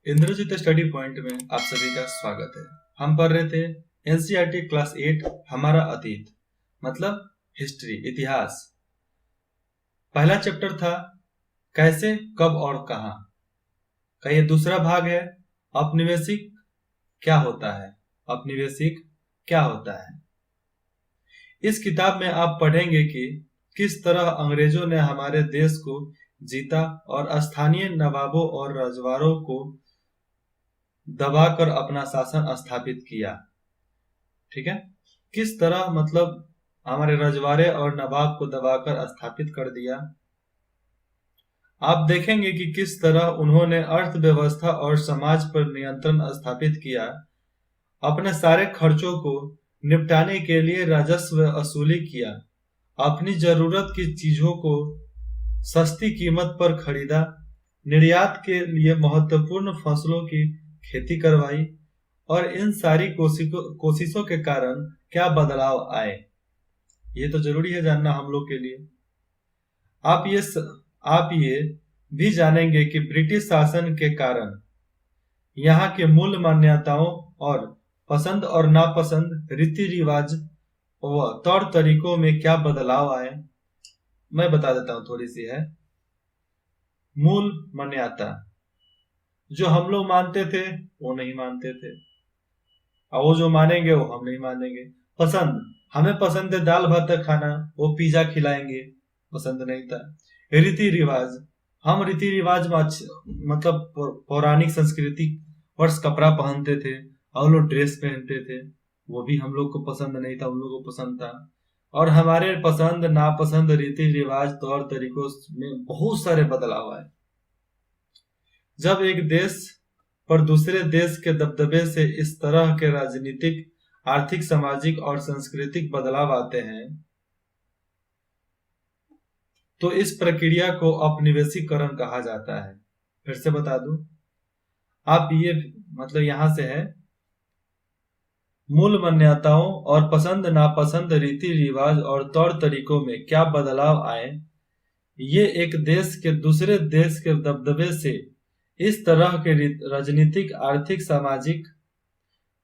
Indrajit study point में आप सभी का स्वागत है। हम पढ़ रहे थे एनसीईआरटी क्लास 8 हमारा अतीत मतलब हिस्ट्री इतिहास। पहला चैप्टर था कैसे कब और कहां का। ये दूसरा भाग है औपनिवेशिक क्या होता है। औपनिवेशिक क्या होता है। इस किताब में आप पढ़ेंगे कि किस तरह अंग्रेजों ने हमारे देश को जीता और स्थानीय नवाबों और रजवाड़ों को दबाकर अपना शासन स्थापित किया। ठीक है, किस तरह मतलब हमारे रजवाड़े और नवाब को दबाकर स्थापित कर दिया। आप देखेंगे कि किस तरह उन्होंने अर्थव्यवस्था और समाज पर नियंत्रण स्थापित किया। अपने सारे खर्चों को निपटाने के लिए राजस्व वसूली किया। अपनी जरूरत की चीजों को सस्ती कीमत पर खरीदा। निर्यात के लिए महत्वपूर्ण फसलों की खेती करवाई। और इन सारी कोशिशों के कारण क्या बदलाव आए, ये तो जरूरी है जानना हम लोग के लिए। आप ये भी जानेंगे कि ब्रिटिश शासन के कारण यहाँ के मूल मान्यताओं और पसंद और नापसंद रीति रिवाज व तौर तरीकों में क्या बदलाव आए। मैं बता देता हूँ, थोड़ी सी है। मूल मान्यता जो हम लोग मानते थे वो नहीं मानते थे, और वो जो मानेंगे वो हम नहीं मानेंगे। पसंद, हमें पसंद है दाल भात खाना, वो पिज्जा खिलाएंगे, पसंद नहीं था। रीति रिवाज, हम रीति रिवाज में मतलब पौराणिक संस्कृति वर्ष कपड़ा पहनते थे और लोग ड्रेस पहनते थे, वो भी हम लोग को पसंद नहीं था, उन लोगों को पसंद था। और हमारे पसंद नापसंद रीति रिवाज तौर तरीकों में बहुत सारे बदलाव आए। जब एक देश पर दूसरे देश के दबदबे से इस तरह के राजनीतिक, आर्थिक, सामाजिक और सांस्कृतिक बदलाव आते हैं तो इस प्रक्रिया को औपनिवेशिकरण कहा जाता है। फिर से बता दूं, आप ये मतलब यहां से है मूल मान्यताओं और पसंद नापसंद रीति रिवाज और तौर तरीकों में क्या बदलाव आए। ये एक देश के दूसरे देश के दबदबे से इस तरह के राजनीतिक, आर्थिक, सामाजिक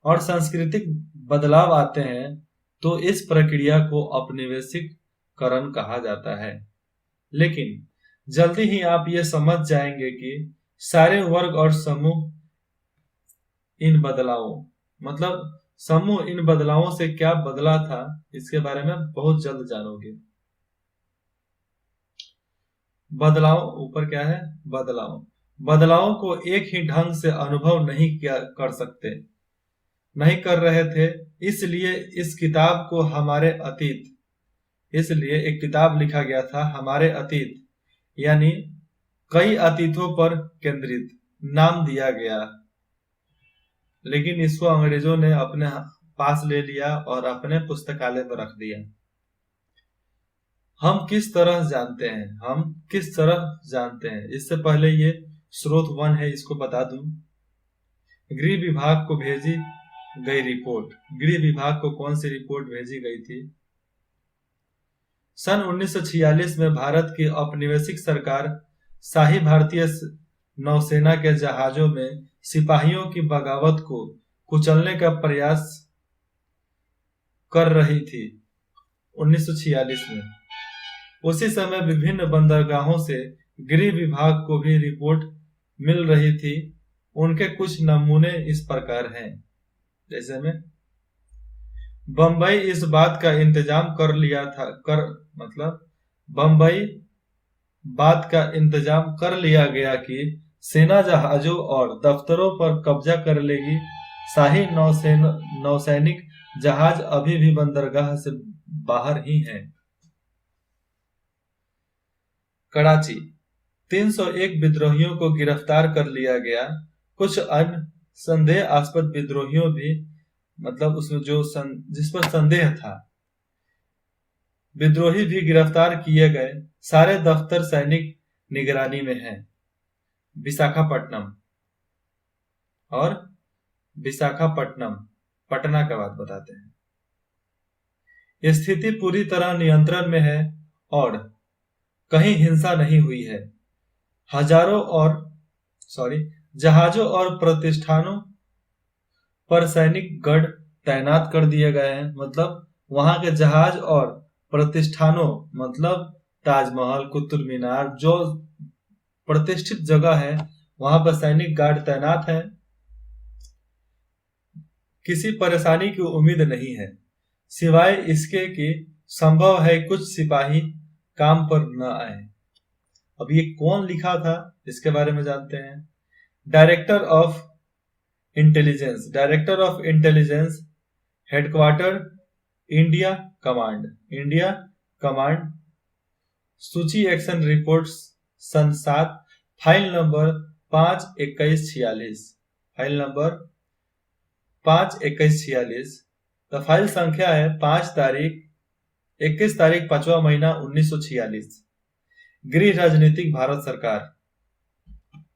और सांस्कृतिक बदलाव आते हैं तो इस प्रक्रिया को औपनिवेशिकरण कहा जाता है। लेकिन जल्दी ही आप ये समझ जाएंगे कि सारे वर्ग और समूह इन बदलावों मतलब समूह इन बदलावों से क्या बदला था, इसके बारे में बहुत जल्द जानोगे। बदलाव, ऊपर क्या है, बदलावों को एक ही ढंग से अनुभव नहीं कर सकते, नहीं कर रहे थे। इसलिए इस किताब को हमारे अतीत, इसलिए एक किताब लिखा गया था हमारे अतीत, यानी कई अतीतों पर केंद्रित नाम दिया गया। लेकिन इसको अंग्रेजों ने अपने पास ले लिया और अपने पुस्तकालय में रख दिया। हम किस तरह जानते हैं, इससे पहले ये स्रोत 1 है, इसको बता दूं। गृह विभाग को भेजी गई रिपोर्ट, गृह विभाग को कौन सी रिपोर्ट भेजी गई थी। सन 1946 में भारत की औपनिवेशिक सरकार शाही भारतीय नौसेना के जहाजों में सिपाहियों की बगावत को कुचलने का प्रयास कर रही थी 1946 में। उसी समय विभिन्न बंदरगाहों से गृह विभाग को भी रिपोर्ट मिल रही थी। उनके कुछ नमूने इस प्रकार हैं, जैसे में बंबई इस बात का इंतजाम कर लिया था बंबई बात का इंतजाम कर लिया गया कि सेना जहाजों और दफ्तरों पर कब्जा कर लेगी। शाही नौसैनिक जहाज अभी भी बंदरगाह से बाहर ही हैं। कराची, 301 विद्रोहियों को गिरफ्तार कर लिया गया। कुछ अन्य संदेहास्पद विद्रोहियों भी उसमें जिस पर संदेह था, विद्रोही भी गिरफ्तार किए गए। सारे दफ्तर सैनिक निगरानी में हैं। विशाखापट्टनम, पटना का बात बताते हैं। स्थिति पूरी तरह नियंत्रण में है और कहीं हिंसा नहीं हुई है। जहाजों और प्रतिष्ठानों पर सैनिक गढ़ तैनात कर दिए गए हैं। मतलब वहां के जहाज और प्रतिष्ठानों, मतलब ताजमहल, कुतुब मीनार, जो प्रतिष्ठित जगह है वहां पर सैनिक गार्ड तैनात है। किसी परेशानी की उम्मीद नहीं है, सिवाय इसके कि संभव है कुछ सिपाही काम पर न आए। अब ये कौन लिखा था इसके बारे में जानते हैं। Director of director of intelligence, headquarter India command, India command, सूची एक्शन रिपोर्ट्स सन 7, फाइल नंबर 52146, फाइल नंबर 52146। तो फाइल संख्या है 21 तारीख 5वां महीना 1946। गृह राजनीतिक भारत सरकार।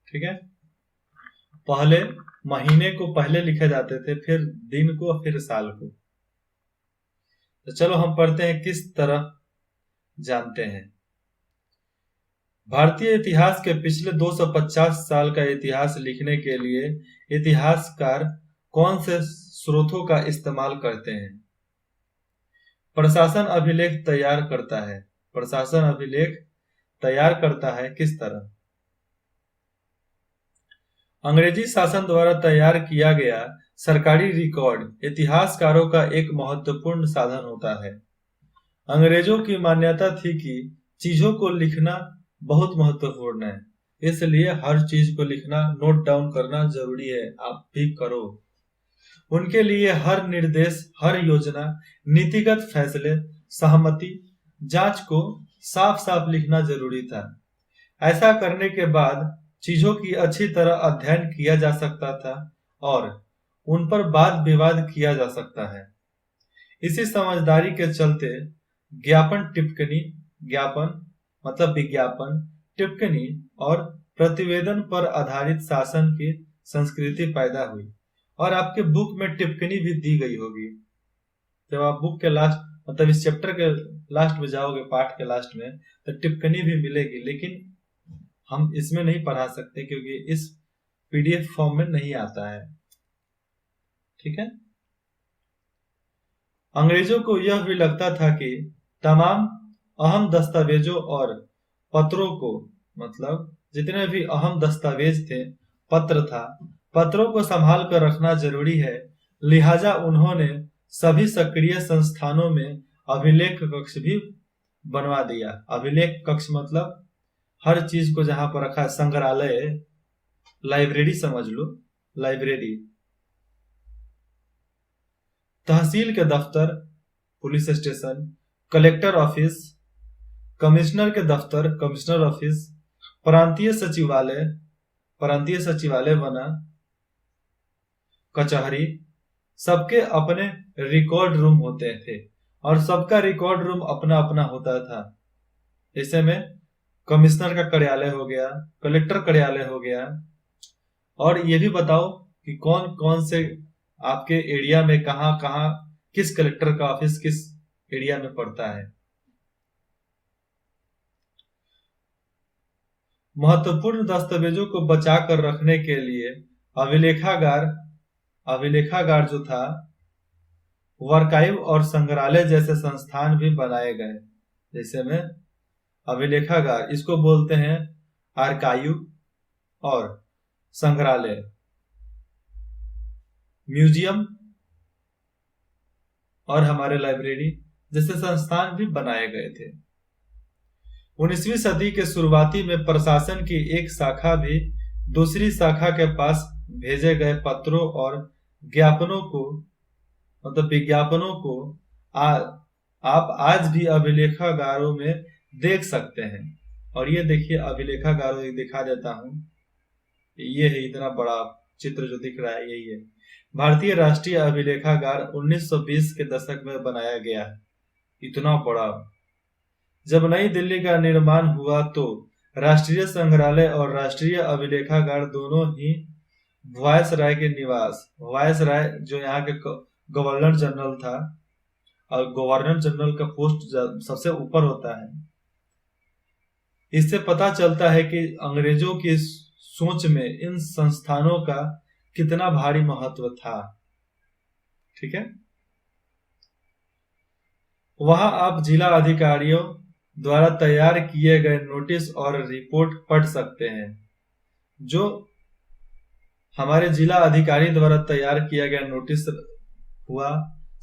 ठीक है, पहले महीने को पहले लिखे जाते थे, फिर दिन को, फिर साल को। तो चलो हम पढ़ते हैं, किस तरह जानते हैं। भारतीय इतिहास के पिछले 250 साल का इतिहास लिखने के लिए इतिहासकार कौन से स्रोतों का इस्तेमाल करते हैं। प्रशासन अभिलेख तैयार करता है। प्रशासन अभिलेख तैयार करता है किस तरह। अंग्रेजी शासन द्वारा तैयार किया गया सरकारी रिकॉर्ड इतिहासकारों का एक महत्वपूर्ण साधन होता है। अंग्रेजों की मान्यता थी कि चीजों को लिखना बहुत महत्वपूर्ण है, इसलिए हर चीज को लिखना, नोट डाउन करना जरूरी है। आप भी करो। उनके लिए हर निर्देश, हर योजना, नीतिगत फैसले, सहमति, जांच को साफ साफ लिखना जरूरी था। ऐसा करने के बाद चीजों की अच्छी तरह अध्ययन किया जा सकता था और उन पर वाद विवाद किया जा सकता है। इसी समझदारी के चलते ज्ञापन टिप्पणी, ज्ञापन मतलब विज्ञापन, टिप्पणी और प्रतिवेदन पर आधारित शासन की संस्कृति पैदा हुई। और आपके बुक में टिप्पणी भी दी गई होगी। जब आप बुक के लास्ट, मतलब इस चैप्टर के लास्ट में जाओगे, पाठ के लास्ट में, तो टिप्पणी भी मिलेगी, लेकिन हम इसमें नहीं पढ़ा सकते क्योंकि इस पीडीएफ फॉर्म में नहीं आता है। ठीक है। अंग्रेजों को यह भी लगता था कि तमाम अहम दस्तावेजों और पत्रों को, मतलब जितने भी अहम दस्तावेज थे, पत्र था, पत्रों को संभाल कर रखना जरूरी है। लिहाजा उन्होंने सभी सक्रिय संस्थानों में अभिलेख कक्ष भी बनवा दिया। अभिलेख कक्ष मतलब हर चीज को जहां पर रखा है, संग्रहालय, लाइब्रेरी समझ लो, लाइब्रेरी, तहसील के दफ्तर, police station, collector office, commissioner के दफ्तर, कमिश्नर ऑफिस, प्रांतीय सचिवालय, प्रांतीय सचिवालय बना, कचहरी, सबके अपने रिकॉर्ड रूम होते थे और सबका रिकॉर्ड रूम अपना अपना होता था। ऐसे में कमिश्नर का कार्यालय हो गया, कलेक्टर कार्यालय हो गया। और ये भी बताओ कि कौन कौन से आपके एरिया में कहाँ कहाँ किस कलेक्टर का ऑफिस किस एरिया में पड़ता है। महत्वपूर्ण दस्तावेजों को बचा कर रखने के लिए अभिलेखागार जो था, आर्काइव और संग्रहालय जैसे संस्थान भी बनाए गए। जैसे में अभिलेखागार, इसको बोलते हैं आर्काइव, और संग्रहालय, म्यूजियम और हमारे लाइब्रेरी जैसे संस्थान भी बनाए गए थे। 19वीं सदी के शुरुआती में प्रशासन की एक शाखा भी दूसरी शाखा के पास भेजे गए पत्रों और ज्ञापनों को, मतलब विज्ञापनों को आप आज भी अभिलेखागारों में देख सकते हैं। और ये देखिए अभिलेखागारों, दिखा देता हूं, ये है इतना बड़ा चित्र जो दिख रहा है, यही है। भारतीय राष्ट्रीय अभिलेखागार 1920 के दशक में बनाया गया, इतना बड़ा। जब नई दिल्ली का निर्माण हुआ तो राष्ट्रीय संग्रहालय और राष्ट्रीय अभिलेखागार दोनों ही वायसराय के निवास, वायसराय जो यहाँ के गवर्नर जनरल था, और गवर्नर जनरल का पोस्ट सबसे ऊपर होता है। इससे पता चलता है कि अंग्रेजों की सोच में इन संस्थानों का कितना भारी महत्व था। ठीक है, वहां आप जिला अधिकारियों द्वारा तैयार किए गए नोटिस और रिपोर्ट पढ़ सकते हैं। जो हमारे जिला अधिकारी द्वारा तैयार किया गया नोटिस हुआ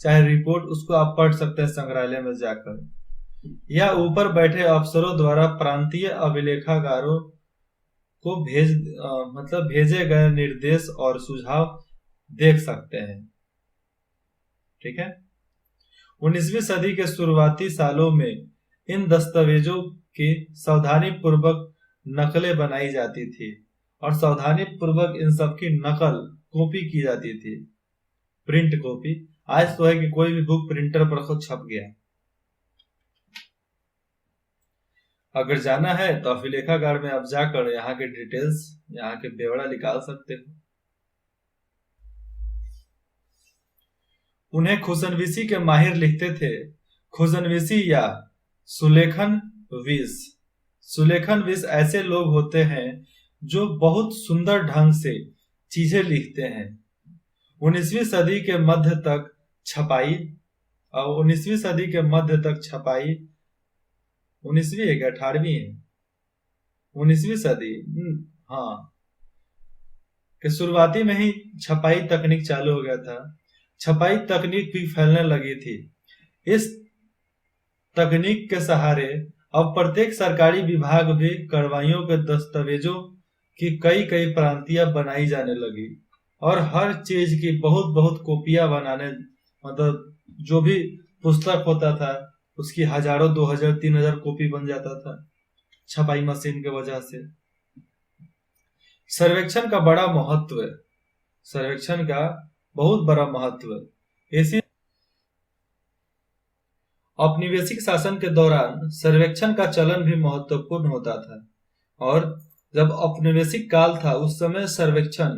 चाहे रिपोर्ट, उसको आप पढ़ सकते हैं संग्रहालय में जाकर। या ऊपर बैठे अफसरों द्वारा प्रांतीय अभिलेखागारों को भेजे गए निर्देश और सुझाव देख सकते हैं। ठीक है, 19वीं सदी के शुरुआती सालों में इन दस्तावेजों की सावधानी पूर्वक नकलें बनाई जाती थी और सावधानी पूर्वक इन सब की नकल कॉपी की जाती थी, प्रिंट कॉपी। आज तो है कि कोई भी बुक प्रिंटर पर खुद छप गया। अगर जाना है तो अभिलेखागार में आप जाकर यहाँ के डिटेल्स, यहाँ के ब्यौरा निकाल सकते हो। उन्हें खुशनवीसी के माहिर लिखते थे। खुशनवीसी या सुलेखनवीस। सुलेखनवीस ऐसे लोग होते हैं जो बहुत सुंदर ढंग से चीजें लिखते हैं। 19वीं सदी के मध्य तक छपाई, 19वीं सदी के मध्य तक छपाई, 19वीं है क्या 18वीं है, 19वीं सदी, हाँ, के शुरुआती में ही छपाई तकनीक चालू हो गया था। छपाई तकनीक भी फैलने लगी थी। इस तकनीक के सहारे अब प्रत्येक सरकारी विभाग भी कार्रवाइयों के दस्तावेजों की कई कई प्रांतियां बनाई जाने लगी और हर चीज की बहुत बहुत कॉपियां बनाने, मतलब जो भी पुस्तक होता था उसकी हजारों, 2000, 3000 कॉपी बन जाता था छपाई मशीन की वजह से। सर्वेक्षण का बड़ा महत्व, सर्वेक्षण का बहुत बड़ा महत्व। इसी औपनिवेशिक शासन के दौरान सर्वेक्षण का चलन भी महत्वपूर्ण होता था और जब औपनिवेशिक काल था उस समय सर्वेक्षण,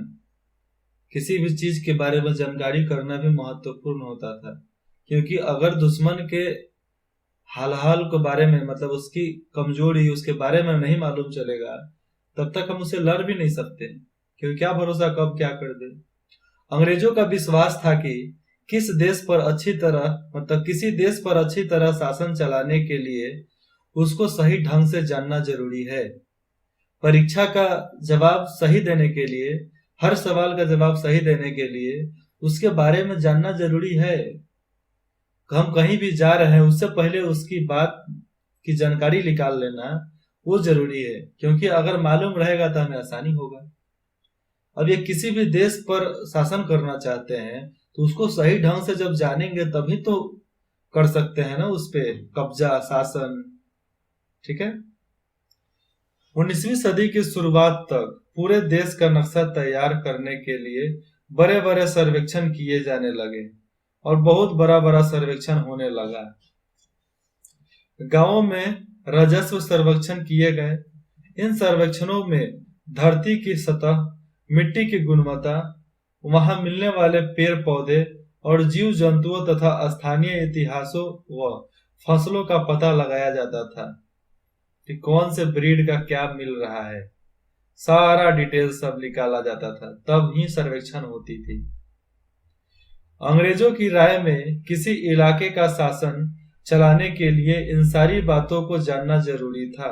किसी भी चीज के बारे में जानकारी करना भी महत्वपूर्ण होता था, क्योंकि अगर दुश्मन के हाल के बारे में, मतलब उसकी कमजोरी, उसके बारे में नहीं मालूम चलेगा तब तक हम उसे लड़ भी नहीं सकते, क्योंकि क्या भरोसा कब क्या कर दे। अंग्रेजों का विश्वास था कि किसी देश पर अच्छी तरह शासन चलाने के लिए उसको सही ढंग से जानना जरूरी है। परीक्षा का जवाब सही देने के लिए, हर सवाल का जवाब सही देने के लिए उसके बारे में जानना जरूरी है। हम कहीं भी जा रहे हैं उससे पहले उसकी बात की जानकारी निकाल लेना वो जरूरी है, क्योंकि अगर मालूम रहेगा तो हमें आसानी होगा। अब ये किसी भी देश पर शासन करना चाहते हैं तो उसको सही ढंग से जब जानेंगे तभी तो कर सकते हैं ना उस पे कब्जा, शासन। ठीक है, 19वीं सदी की शुरुआत तक पूरे देश का नक्शा तैयार करने के लिए बड़े बड़े सर्वेक्षण किए जाने लगे और बहुत बड़ा बड़ा सर्वेक्षण होने लगा। गांवों में राजस्व सर्वेक्षण किए गए। इन सर्वेक्षणों में धरती की सतह, मिट्टी की गुणवत्ता, वहां मिलने वाले पेड़ पौधे और जीव जंतुओं तथा स्थानीय इतिहासों व फसलों का पता लगाया जाता था कि कौन से ब्रीड का क्या मिल रहा है। सारा डिटेल सब निकाला जाता था, तब ही सर्वेक्षण होती थी। अंग्रेजों की राय में किसी इलाके का शासन चलाने के लिए इन सारी बातों को जानना जरूरी था,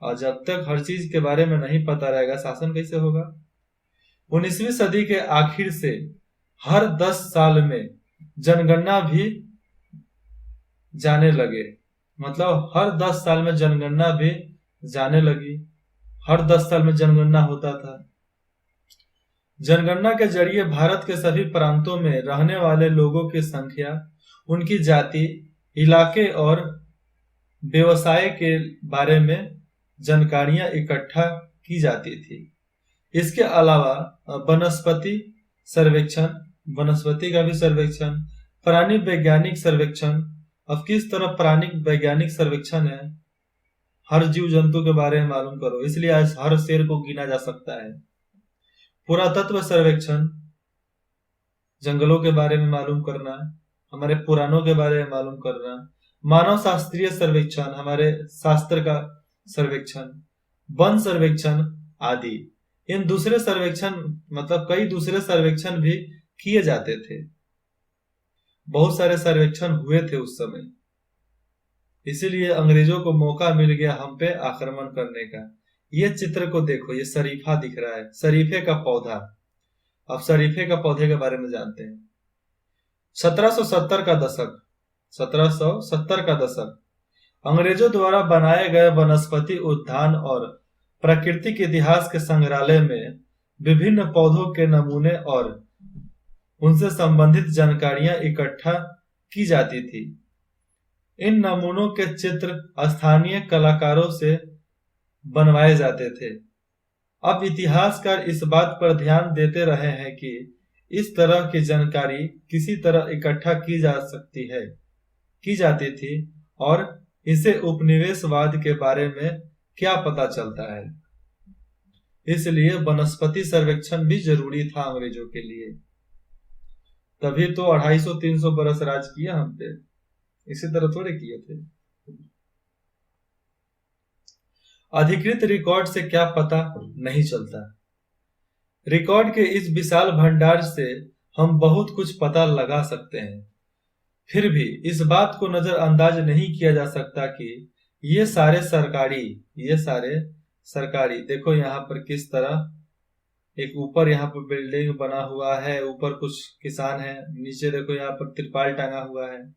और जब तक हर चीज के बारे में नहीं पता रहेगा शासन कैसे होगा। 19वीं सदी के आखिर से हर 10 साल में जनगणना भी जाने लगे, मतलब हर 10 साल में जनगणना भी जाने लगी। हर 10 साल में जनगणना होता था। जनगणना के जरिए भारत के सभी प्रांतों में रहने वाले लोगों की संख्या, उनकी जाति, इलाके और व्यवसाय के बारे में जानकारियां इकट्ठा की जाती थी। इसके अलावा वनस्पति सर्वेक्षण, वनस्पति का भी सर्वेक्षण, प्राणी वैज्ञानिक सर्वेक्षण। अब किस तरह प्राणी वैज्ञानिक सर्वेक्षण है, हर जीव जंतु के बारे में मालूम करो, इसलिए आज हर शेर को गिना जा सकता है। पुरातत्व सर्वेक्षण, जंगलों के बारे में मालूम करना, हमारे पुराणों के बारे में मालूम करना। मानव शास्त्रीय सर्वेक्षण, हमारे शास्त्र का सर्वेक्षण। वन सर्वेक्षण, आदि। इन दूसरे सर्वेक्षण मतलब कई दूसरे सर्वेक्षण भी किए जाते थे। बहुत सारे सर्वेक्षण हुए थे उस समय, इसीलिए अंग्रेजों को मौका मिल गया हम पे आक्रमण करने का। ये चित्र को देखो, ये शरीफा दिख रहा है, शरीफे का पौधा। अब शरीफे का पौधे के बारे में जानते हैं। 1770 का दशक, 1770 का दशक अंग्रेजों द्वारा बनाए गए वनस्पति उद्यान और प्राकृतिक इतिहास के संग्रहालय में विभिन्न पौधों के नमूने और उनसे संबंधित जानकारियां इकट्ठा की जाती थी। इन नमूनों के चित्र स्थानीय कलाकारों से बनवाए जाते थे। अब इतिहासकार इस बात पर ध्यान देते रहे हैं कि इस तरह की जानकारी किसी तरह इकट्ठा की जाती थी और इसे उपनिवेशवाद के बारे में क्या पता चलता है। इसलिए वनस्पति सर्वेक्षण भी जरूरी था अंग्रेजों के लिए। तभी तो 250-300 बरस राज किया हम पे, इसी तरह थोड़े किए थे। अधिकृत रिकॉर्ड से क्या पता नहीं चलता। रिकॉर्ड के इस विशाल भंडार से हम बहुत कुछ पता लगा सकते हैं, फिर भी इस बात को नजरअंदाज नहीं किया जा सकता कि ये सारे सरकारी देखो यहाँ पर किस तरह एक ऊपर यहाँ पर बिल्डिंग बना हुआ है, ऊपर कुछ किसान है, नीचे देखो यहाँ पर तिरपाल टांगा हुआ है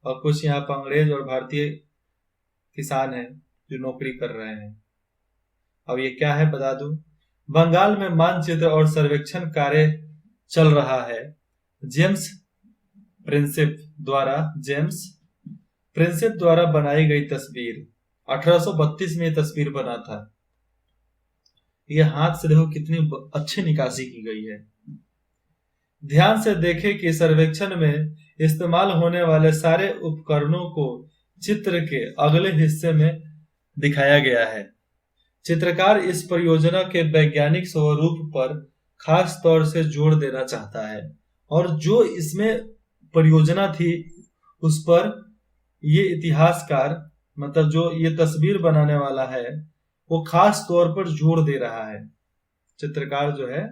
और कुछ यहाँ पर अंग्रेज और भारतीय किसान है जो नौकरी कर रहे हैं। अब ये क्या है बता दूं, बंगाल में मानचित्र और सर्वेक्षण कार्य चल रहा है। जेम्स प्रिंसेप द्वारा बनाई गई तस्वीर 1832 में तस्वीर बना था। यह हाथ से देखो कितनी अच्छी निकासी की गई है। ध्यान से देखें कि सर्वेक्षण में इस्तेमाल होने वाले सारे उपकरणों को चित्र के अगले हिस्से में दिखाया गया है। चित्रकार इस परियोजना के वैज्ञानिक स्वरूप पर खास तौर से जोर देना चाहता है और जो इसमें परियोजना थी उस पर ये इतिहासकार मतलब जो ये तस्वीर बनाने वाला है वो खास तौर पर जोर दे रहा है। चित्रकार जो है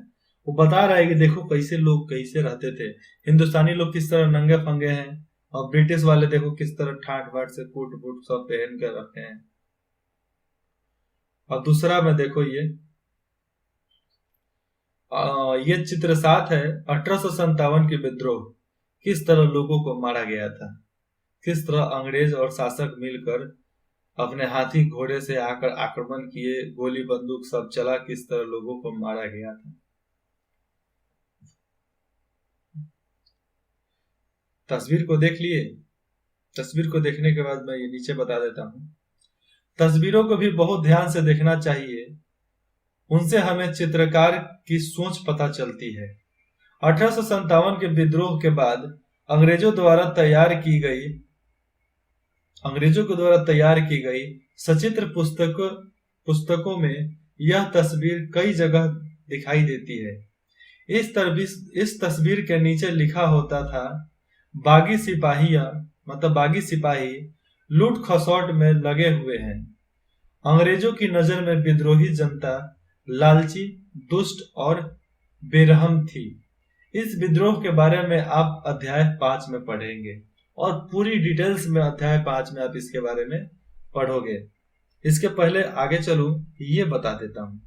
वो बता रहा है कि देखो कैसे लोग कैसे रहते थे, हिंदुस्तानी लोग किस तरह नंगे फंगे हैं और ब्रिटिश वाले देखो किस तरह ठाट बाट से कोट बूट सब पहन कर रखे हैं। और दूसरा में देखो ये चित्र 7 है 1857 के विद्रोह, किस तरह लोगों को मारा गया था, किस तरह अंग्रेज और शासक मिलकर अपने हाथी घोड़े से आकर आक्रमण किए, गोली बंदूक सब चला, किस तरह लोगों को मारा गया था। तस्वीर को देख लिए। तस्वीर को देखने के बाद मैं ये नीचे बता देता हूँ। तस्वीरों को भी बहुत ध्यान से देखना चाहिए, उनसे हमें चित्रकार की सोच पता चलती है। 1857 के विद्रोह के बाद अंग्रेजों के द्वारा तैयार की गई सचित्र पुस्तकों में यह तस्वीर कई जगह दिखाई देती है। इस तस्वीर के नीचे लिखा होता था, बागी सिपाही लूट खसौट में लगे हुए हैं। अंग्रेजों की नजर में विद्रोही जनता लालची, दुष्ट और बेरहम थी। इस विद्रोह के बारे में आप अध्याय 5 में पढ़ेंगे और पूरी डिटेल्स में अध्याय 5 में आप इसके बारे में पढ़ोगे। इसके पहले आगे चलूं ये बता देता हूं,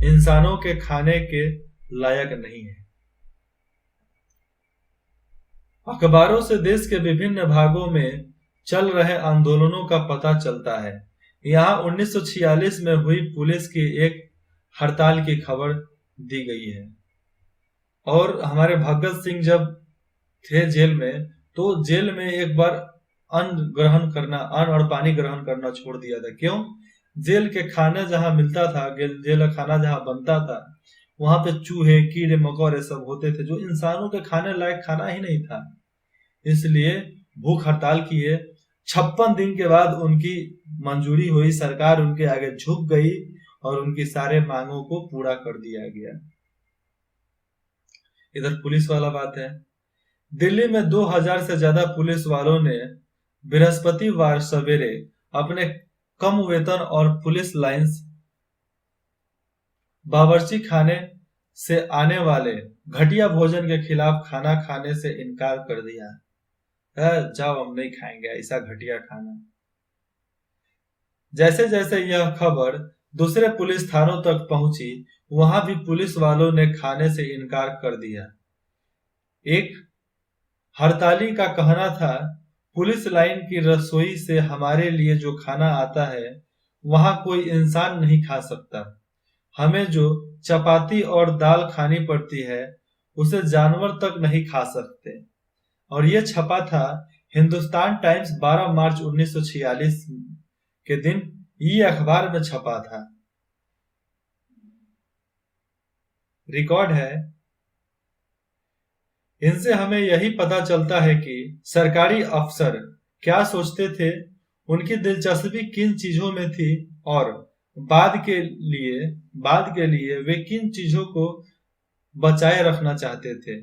इंसानों के खाने के लायक नहीं है। अखबारों से देश के विभिन्न भागों में चल रहे आंदोलनों का पता चलता है। यहाँ 1946 में हुई पुलिस की एक हड़ताल की खबर दी गई है और हमारे भगत सिंह जब थे जेल में तो जेल में एक बार अन्न और पानी ग्रहण करना छोड़ दिया था। क्यों? जेल के खाना जहां मिलता था, जेल का खाना जहां बनता था, वहां पे चूहे कीड़े मकोड़े सब होते थे जो इंसानों के खाने लायक खाना ही नहीं था। इसलिए भूख हड़ताल किए। 56 दिन के बाद उनकी मंजूरी हुई, सरकार उनके आगे झुक गई और उनकी सारे मांगों को पूरा कर दिया गया। इधर पुलिस वाला बात है, दिल्ली में 2000 से ज्यादा पुलिस वालों ने बृहस्पतिवार सवेरे अपने कम वेतन और पुलिस लाइंस बावर्ची खाने से आने वाले घटिया भोजन के खिलाफ खाना खाने से इनकार कर दिया। जाओ, हम नहीं खाएंगे ऐसा घटिया खाना। जैसे जैसे यह खबर दूसरे पुलिस थानों तक पहुंची, वहां भी पुलिस वालों ने खाने से इनकार कर दिया। एक हड़ताली का कहना था, पुलिस लाइन की रसोई से हमारे लिए जो खाना आता है वहां कोई इंसान नहीं खा सकता। हमें जो चपाती और दाल खानी पड़ती है उसे जानवर तक नहीं खा सकते। और ये छपा था हिंदुस्तान टाइम्स 12 मार्च 1946 के दिन, ये अखबार में छपा था। रिकॉर्ड है। इनसे हमें यही पता चलता है कि सरकारी अफसर क्या सोचते थे, उनकी दिलचस्पी किन चीजों में थी और बाद के लिए वे किन चीजों को बचाए रखना चाहते थे।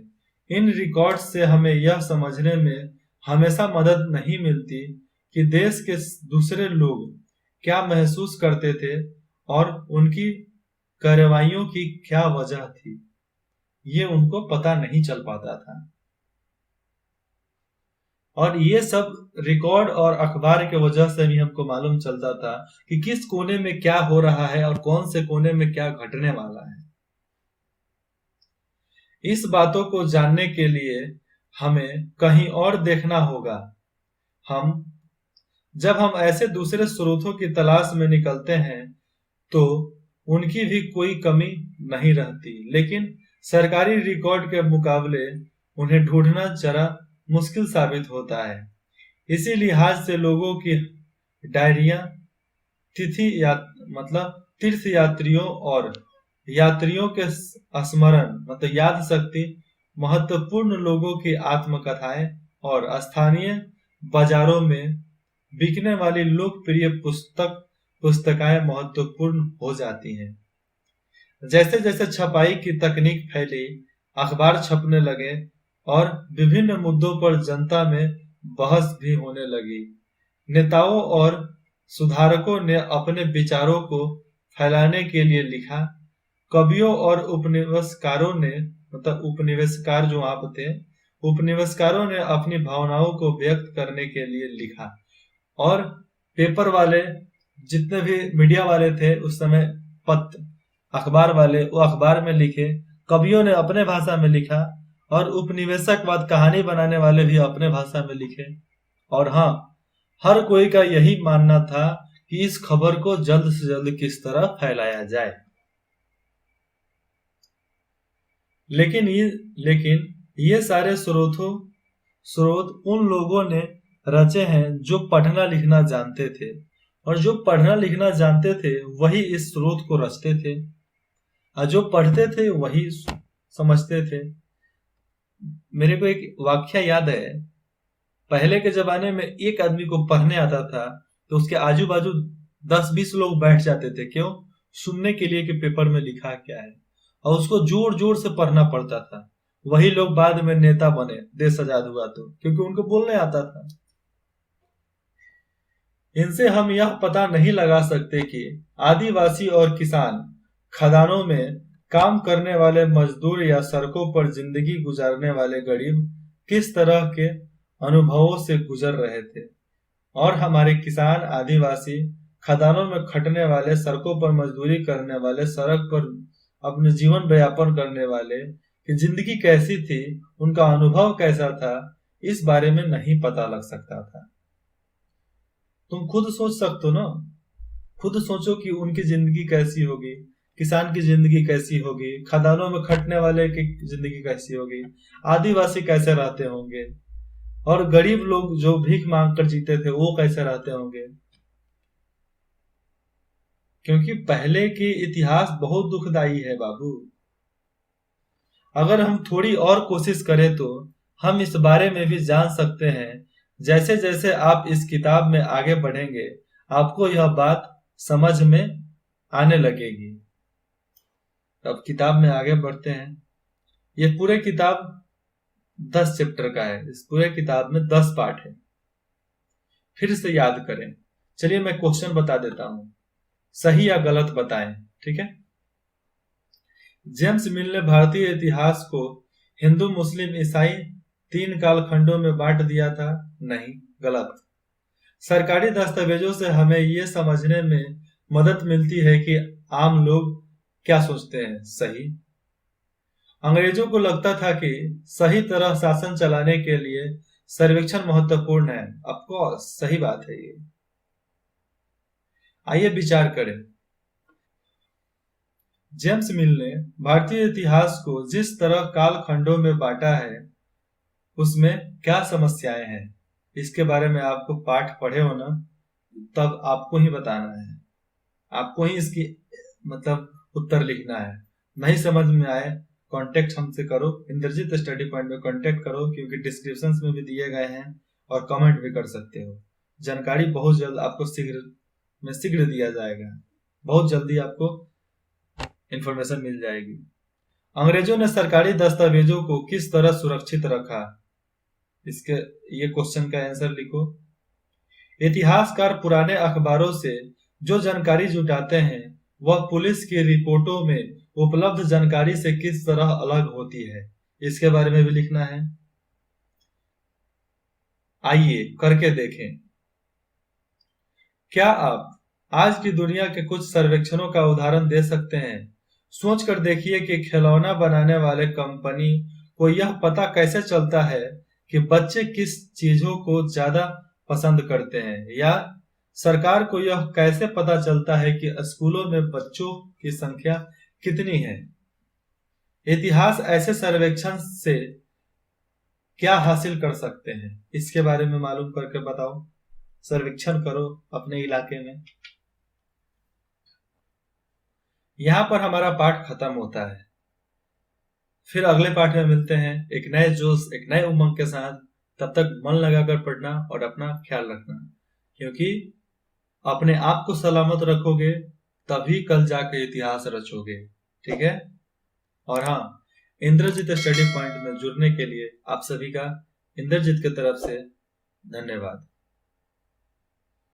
इन रिकॉर्ड्स से हमें यह समझने में हमेशा मदद नहीं मिलती कि देश के दूसरे लोग क्या महसूस करते थे और उनकी कार्रवाइयों की क्या वजह थी, ये उनको पता नहीं चल पाता था। और ये सब रिकॉर्ड और अखबार के वजह से भी हमको मालूम चलता था कि किस कोने में क्या हो रहा है और कौन से कोने में क्या घटने वाला है। इस बातों को जानने के लिए हमें कहीं और देखना होगा। जब हम ऐसे दूसरे स्रोतों की तलाश में निकलते हैं तो उनकी भी कोई कमी नहीं रहती, लेकिन सरकारी रिकॉर्ड के मुकाबले उन्हें ढूंढना जरा मुश्किल साबित होता है। इसी लिहाज से लोगों की डायरिया मतलब तीर्थ यात्रियों और यात्रियों के स्मरण मतलब याद शक्ति, महत्वपूर्ण लोगों की आत्मकथाएं और स्थानीय बाजारों में बिकने वाली लोकप्रिय पुस्तकाएं महत्वपूर्ण हो जाती हैं। जैसे जैसे छपाई की तकनीक फैली, अखबार छपने लगे और विभिन्न मुद्दों पर जनता में बहस भी होने लगी। नेताओं और सुधारकों ने अपने विचारों को फैलाने के लिए लिखा। कवियों और उपनिवेशकारों ने मतलब उपनिवेशकार जो वहां पर थे, उपनिवेशकारों ने अपनी भावनाओं को व्यक्त करने के लिए लिखा। और पेपर वाले जितने भी मीडिया वाले थे उस समय, अखबार वाले वो अखबार में लिखे, कवियों ने अपने भाषा में लिखा और उपनिवेशकवाद कहानी बनाने वाले भी अपने भाषा में लिखे। और हाँ, हर कोई का यही मानना था कि इस खबर को जल्द से जल्द किस तरह फैलाया जाए। लेकिन ये सारे स्रोत उन लोगों ने रचे हैं जो पढ़ना लिखना जानते थे, और जो पढ़ना लिखना जानते थे वही इस स्रोत को रचते थे, और जो पढ़ते थे वही समझते थे। मेरे को एक वाक्य याद है, पहले के जमाने में एक आदमी को पढ़ने आता था तो उसके आजू बाजू 10-20 लोग बैठ जाते थे, क्यों? सुनने के लिए कि पेपर में लिखा क्या है, और उसको जोर जोर से पढ़ना पड़ता था। वही लोग बाद में नेता बने, देश आजाद हुआ तो, क्योंकि उनको बोलने आता था। इनसे हम यह पता नहीं लगा सकते कि आदिवासी और किसान, खदानों में काम करने वाले मजदूर या सड़कों पर जिंदगी गुजारने वाले गरीब किस तरह के अनुभवों से गुजर रहे थे, और हमारे किसान, आदिवासी, खदानों में खटने वाले, सड़कों पर मजदूरी करने वाले, सड़क पर अपने जीवन व्यापन करने वाले की जिंदगी कैसी थी, उनका अनुभव कैसा था, इस बारे में नहीं पता लग सकता था। तुम खुद सोच सकते हो ना, खुद सोचो कि उनकी जिंदगी कैसी होगी, किसान की जिंदगी कैसी होगी, खदानों में खटने वाले की जिंदगी कैसी होगी, आदिवासी कैसे रहते होंगे, और गरीब लोग जो भीख मांग कर जीते थे वो कैसे रहते होंगे। क्योंकि पहले की इतिहास बहुत दुखदाई है बाबू। अगर हम थोड़ी और कोशिश करें तो हम इस बारे में भी जान सकते हैं। जैसे जैसे आप इस किताब में आगे बढ़ेंगे आपको यह बात समझ में आने लगेगी। अब किताब में आगे बढ़ते हैं। ये पूरे किताब 10 चैप्टर का है। इस पूरे किताब में 10 पार्ट है। फिर से याद करें। चलिए मैं क्वेश्चन बता देता हूं, सही या गलत बताएं, ठीक है। जेम्स मिल ने भारतीय इतिहास को हिंदू, मुस्लिम, ईसाई 3 कालखंडों में बांट दिया था? नहीं, गलत। सरकारी दस्तावेजों से हमें ये समझने में मदद मिलती है कि आम लोग क्या सोचते हैं। सही। अंग्रेजों को लगता था कि सही तरह शासन चलाने के लिए सर्वेक्षण महत्वपूर्ण है। ऑफ कोर्स सही बात है ये। आइए विचार करें। जेम्स मिल ने भारतीय इतिहास को जिस तरह कालखंडों में बांटा है उसमें क्या समस्याएं हैं, इसके बारे में आपको पाठ पढ़े हो ना, तब आपको ही बताना है। आपको ही इसकी मतलब उत्तर लिखना है। नहीं समझ में आए कांटेक्ट हमसे करो, इंद्रजीत स्टडी पॉइंट में कांटेक्ट करो, क्योंकि डिस्क्रिप्शन में भी दिए गए हैं और कमेंट भी कर सकते हो। जानकारी बहुत जल्द आपको शीघ्र दिया जाएगा। बहुत जल्दी आपको इंफॉर्मेशन मिल जाएगी। अंग्रेजों ने सरकारी दस्तावेजों को किस तरह सुरक्षित रखा? इसके ये क्वेश्चन का आंसर लिखो। इतिहासकार पुराने अखबारों से जो जानकारी जुटाते हैं वह पुलिस की रिपोर्टों में उपलब्ध जानकारी से किस तरह अलग होती है, इसके बारे में भी लिखना है। आइए करके देखें। क्या आप आज की दुनिया के कुछ सर्वेक्षणों का उदाहरण दे सकते हैं? सोच कर देखिए कि खिलौना बनाने वाले कंपनी को यह पता कैसे चलता है कि बच्चे किस चीजों को ज्यादा पसंद करते हैं, या सरकार को यह कैसे पता चलता है कि स्कूलों में बच्चों की संख्या कितनी है। इतिहास ऐसे सर्वेक्षण से क्या हासिल कर सकते हैं, इसके बारे में मालूम करके बताओ। सर्वेक्षण करो अपने इलाके में। यहाँ पर हमारा पाठ खत्म होता है। फिर अगले पाठ में मिलते हैं एक नए जोश, एक नए उमंग के साथ। तब तक मन लगाकर पढ़ना और अपना ख्याल रखना, क्योंकि अपने आप को सलामत रखोगे तभी कल जाके इतिहास रचोगे। ठीक है। और हाँ, इंद्रजीत स्टडी पॉइंट में जुड़ने के लिए आप सभी का इंद्रजीत की तरफ से धन्यवाद।